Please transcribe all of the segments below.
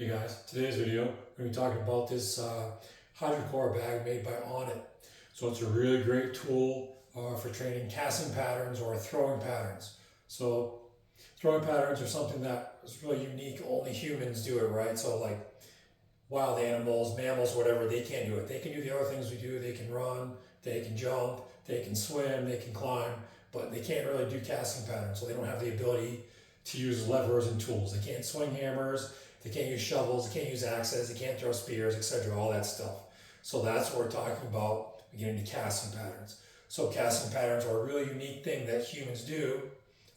Hey guys, today's video, we're going to be talking about this Hydrocore bag made by Onnit. So it's a really great tool for training casting patterns or throwing patterns. So throwing patterns are something that is really unique, only humans do it, right? So like wild animals, mammals, whatever, they can't do it. They can do the other things we do. They can run, they can jump, they can swim, they can climb, but they can't really do casting patterns. So they don't have the ability to use levers and tools. They can't swing hammers, they can't use shovels, they can't use axes, they can't throw spears, etc., all that stuff. So that's what we're talking about when we get into casting patterns. So casting patterns are a really unique thing that humans do,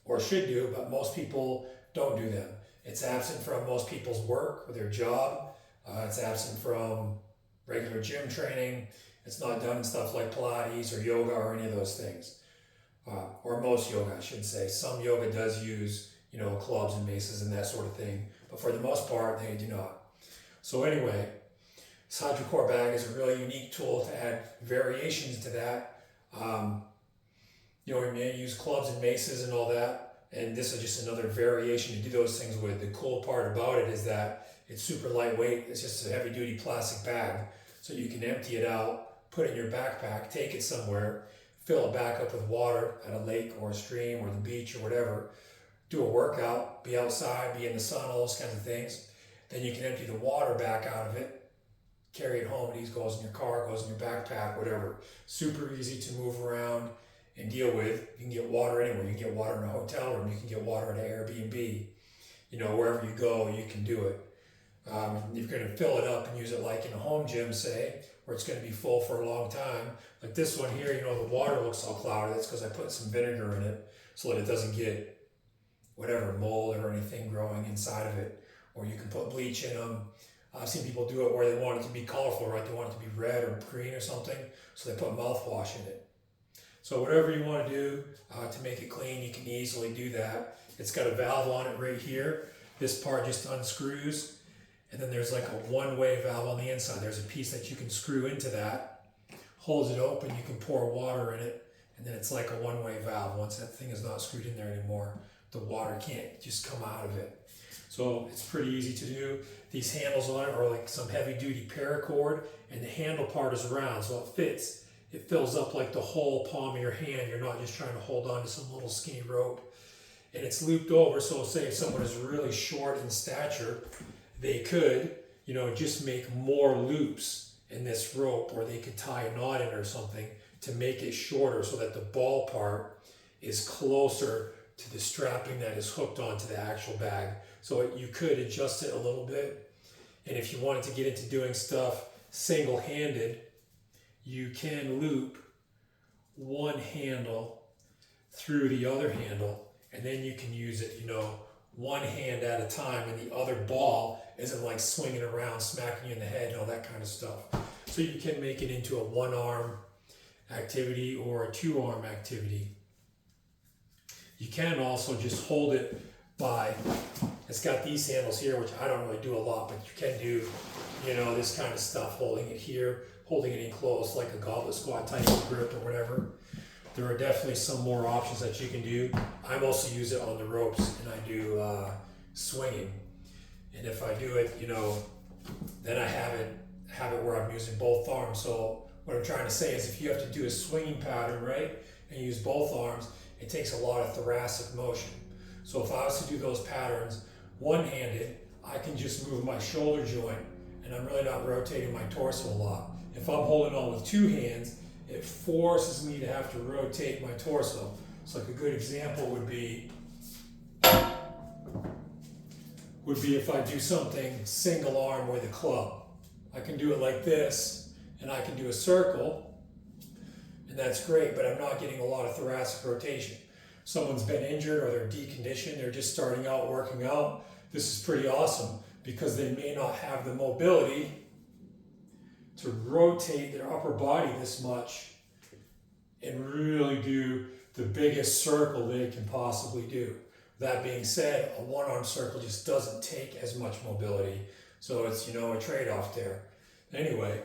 or should do, but most people don't do them. It's absent from most people's work or their job. It's absent from regular gym training. It's not done in stuff like Pilates or yoga or any of those things. Or most yoga, I should say. Some yoga does use, clubs and maces and that sort of thing, but for the most part, they do not. So anyway, this Hydrocore bag is a really unique tool to add variations to that. We may use clubs and maces and all that, and this is just another variation to do those things with. The cool part about it is that it's super lightweight. It's just a heavy-duty plastic bag, so you can empty it out, put it in your backpack, take it somewhere, fill it back up with water at a lake or a stream or the beach or whatever, do a workout, be outside, be in the sun, all those kinds of things. Then you can empty the water back out of it, carry it home. It goes in your car, goes in your backpack, whatever. Super easy to move around and deal with. You can get water anywhere. You can get water in a hotel room. You can get water at an Airbnb. Wherever you go, you can do it. You're going to fill it up and use it like in a home gym, say, where it's going to be full for a long time. Like this one here, the water looks all cloudy. That's because I put some vinegar in it so that it doesn't get whatever mold or anything growing inside of it. Or you can put bleach in them. I've seen people do it where they want it to be colorful, right? They want it to be red or green or something, so they put mouthwash in it. So whatever you want to do to make it clean, you can easily do that. It's got a valve on it right here. This part just unscrews, and then there's like a one-way valve on the inside. There's a piece that you can screw into that, holds it open, you can pour water in it, and then it's like a one-way valve. Once that thing is not screwed in there anymore, the water can't just come out of it. So it's pretty easy to do. These handles on it are like some heavy-duty paracord, and the handle part is round, so it fits. It fills up like the whole palm of your hand. You're not just trying to hold on to some little skinny rope. And it's looped over, so say if someone is really short in stature, they could, just make more loops in this rope, or they could tie a knot in it or something to make it shorter so that the ball part is closer to the strapping that is hooked onto the actual bag. So you could adjust it a little bit. And if you wanted to get into doing stuff single-handed, you can loop one handle through the other handle, and then you can use it, one hand at a time, and the other ball isn't like swinging around, smacking you in the head and all that kind of stuff. So you can make it into a one-arm activity or a two-arm activity. You can also just hold it by, it's got these handles here, which I don't really do a lot, but you can do, this kind of stuff, holding it here, holding it in close like a goblet squat type of grip or whatever. There are definitely some more options that you can do. I mostly use it on the ropes, and I do swinging. And if I do it, then I have it where I'm using both arms. So what I'm trying to say is if you have to do a swinging pattern, right, and use both arms, it takes a lot of thoracic motion. So if I was to do those patterns one-handed, I can just move my shoulder joint, and I'm really not rotating my torso a lot. If I'm holding on with two hands, it forces me to have to rotate my torso. So like a good example would be if I do something single arm with a club. I can do it like this, and I can do a circle, and that's great, but I'm not getting a lot of thoracic rotation. Someone's been injured or they're deconditioned, they're just starting out working out. This is pretty awesome because they may not have the mobility to rotate their upper body this much and really do the biggest circle they can possibly do. That being said, a one-arm circle just doesn't take as much mobility. So it's, a trade-off there. Anyway,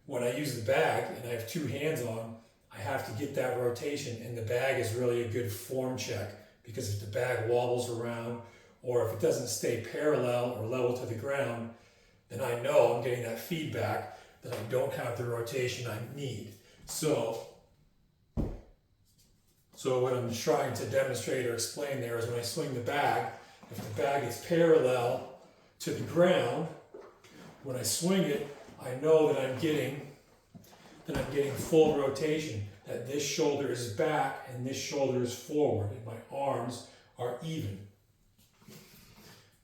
when I use the bag and I have two hands on, I have to get that rotation, and the bag is really a good form check, because if the bag wobbles around or if it doesn't stay parallel or level to the ground, then I know I'm getting that feedback that I don't have the rotation I need. So what I'm trying to demonstrate or explain there is when I swing the bag, if the bag is parallel to the ground, when I swing it, I know that I'm getting full rotation, that this shoulder is back and this shoulder is forward, and my arms are even.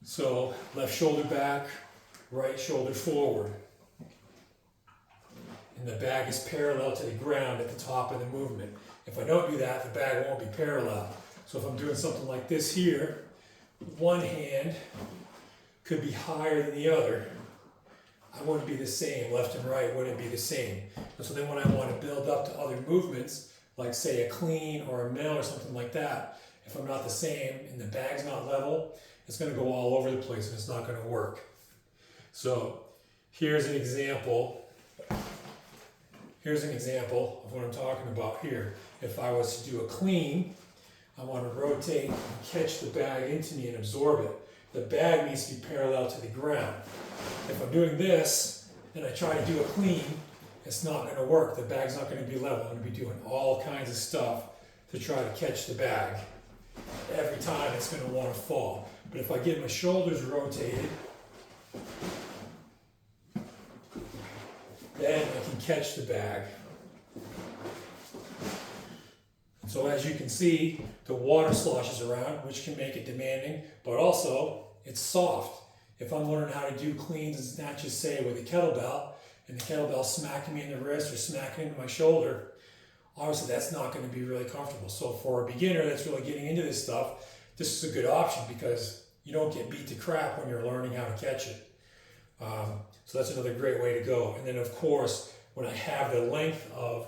So left shoulder back, right shoulder forward. And the bag is parallel to the ground at the top of the movement. If I don't do that, the bag won't be parallel. So if I'm doing something like this here, one hand could be higher than the other. I wouldn't be the same, left and right wouldn't be the same. And so then when I want to build up to other movements, like say a clean or a mill or something like that, if I'm not the same and the bag's not level, it's going to go all over the place and it's not going to work. So here's an example. Here's an example of what I'm talking about here. If I was to do a clean, I want to rotate and catch the bag into me and absorb it. The bag needs to be parallel to the ground. If I'm doing this and I try to do a clean, it's not going to work. The bag's not going to be level. I'm going to be doing all kinds of stuff to try to catch the bag. Every time it's going to want to fall. But if I get my shoulders rotated, then I can catch the bag. So as you can see, the water sloshes around, which can make it demanding, but also it's soft. If I'm learning how to do cleans, it's not just say with a kettlebell, and the kettlebell smacking me in the wrist or smacking into my shoulder, obviously that's not going to be really comfortable. So for a beginner that's really getting into this stuff, this is a good option because you don't get beat to crap when you're learning how to catch it. So that's another great way to go. And then of course, when I have the length of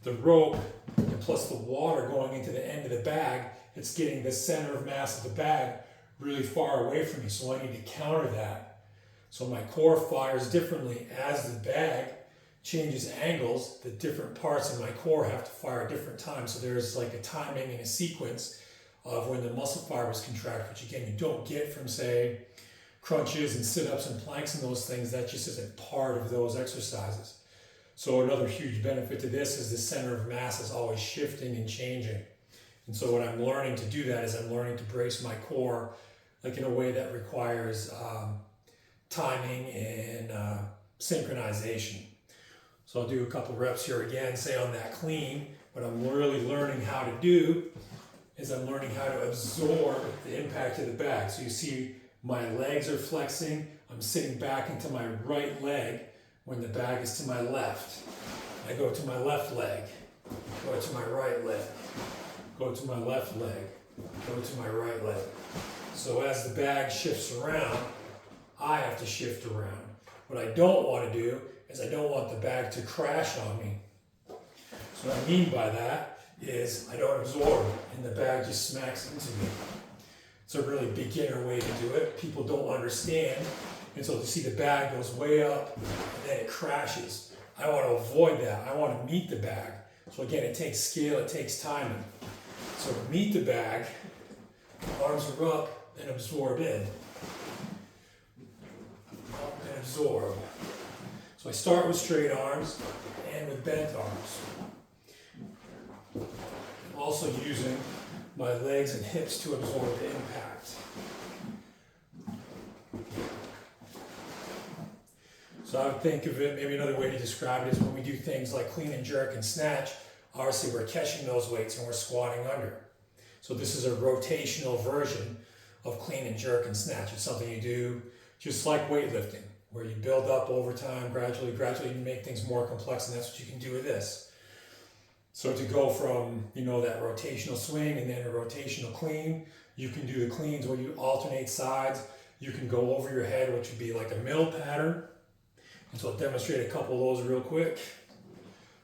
the rope and plus the water going into the end of the bag, it's getting the center of mass of the bag really far away from me. So I need to counter that. So my core fires differently as the bag changes angles. The different parts of my core have to fire at different times. So there's like a timing and a sequence of when the muscle fibers contract, which again, you don't get from say crunches and sit-ups and planks and those things. That just isn't part of those exercises. So another huge benefit to this is the center of mass is always shifting and changing. And so what I'm learning to do that is I'm learning to brace my core like in a way that requires timing and synchronization. So I'll do a couple reps here again, say on that clean. What I'm really learning how to do is I'm learning how to absorb the impact of the bag. So you see my legs are flexing. I'm sitting back into my right leg when the bag is to my left. I go to my left leg, go to my right leg, go to my left leg, go to my right leg. So as the bag shifts around, I have to shift around. What I don't want to do is I don't want the bag to crash on me. So what I mean by that is I don't absorb and the bag just smacks into me. It's a really beginner way to do it. People don't understand. And so you see the bag goes way up and then it crashes. I want to avoid that. I want to meet the bag. So again, it takes skill, it takes timing. So to meet the bag, arms are up and absorb in. Up and absorb. So I start with straight arms and with bent arms. I'm also using my legs and hips to absorb the impact. So I would think of it, maybe another way to describe it is when we do things like clean and jerk and snatch, obviously we're catching those weights and we're squatting under. So this is a rotational version of clean and jerk and snatch. It's something you do just like weightlifting, where you build up over time, gradually you make things more complex, and that's what you can do with this. So to go from, that rotational swing and then a rotational clean, you can do the cleans where you alternate sides. You can go over your head, which would be like a mill pattern. And so I'll demonstrate a couple of those real quick.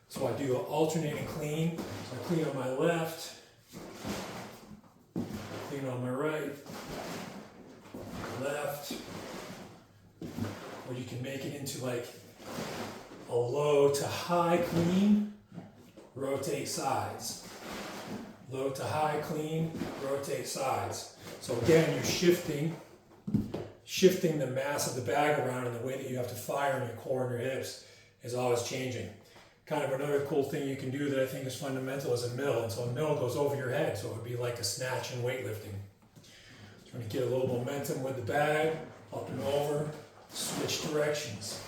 So I do an alternating clean. So I clean on my left, clean on my right, left. Or you can make it into like a low to high clean, rotate sides. Low to high clean, rotate sides. So again, you're shifting the mass of the bag around, and the way that you have to fire in your core and your hips is always changing. Kind of another cool thing you can do that I think is fundamental is a mill. And so a mill goes over your head, so it would be like a snatch in weightlifting. Trying to get a little momentum with the bag, up and over, switch directions.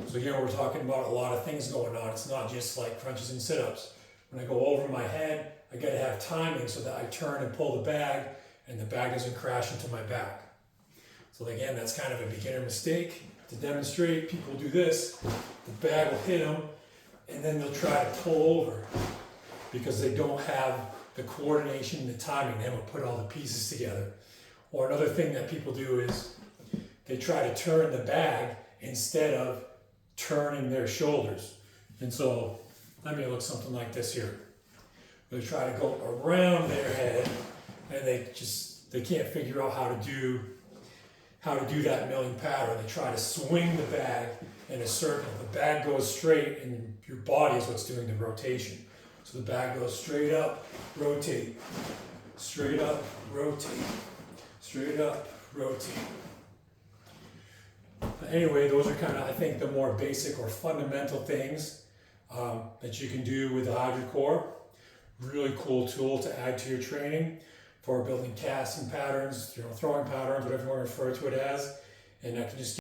So again, we're talking about a lot of things going on. It's not just like crunches and sit-ups. When I go over my head, I gotta have timing so that I turn and pull the bag and the bag doesn't crash into my back. So again, that's kind of a beginner mistake. To demonstrate, people do this, the bag will hit them and then they'll try to pull over because they don't have the coordination and the timing. They haven't put all the pieces together. Or another thing that people do is they try to turn the bag instead of turning their shoulders. And so that may look something like this here. They try to go around their head and they can't figure out how to do that milling pattern. They try to swing the bag in a circle. The bag goes straight and your body is what's doing the rotation. So the bag goes straight up, rotate, straight up, rotate, straight up, rotate. But anyway, those are kind of, I think, the more basic or fundamental things that you can do with the Hydrocore. Really cool tool to add to your training for building casting patterns, throwing patterns, whatever you want to refer to it as. And I can just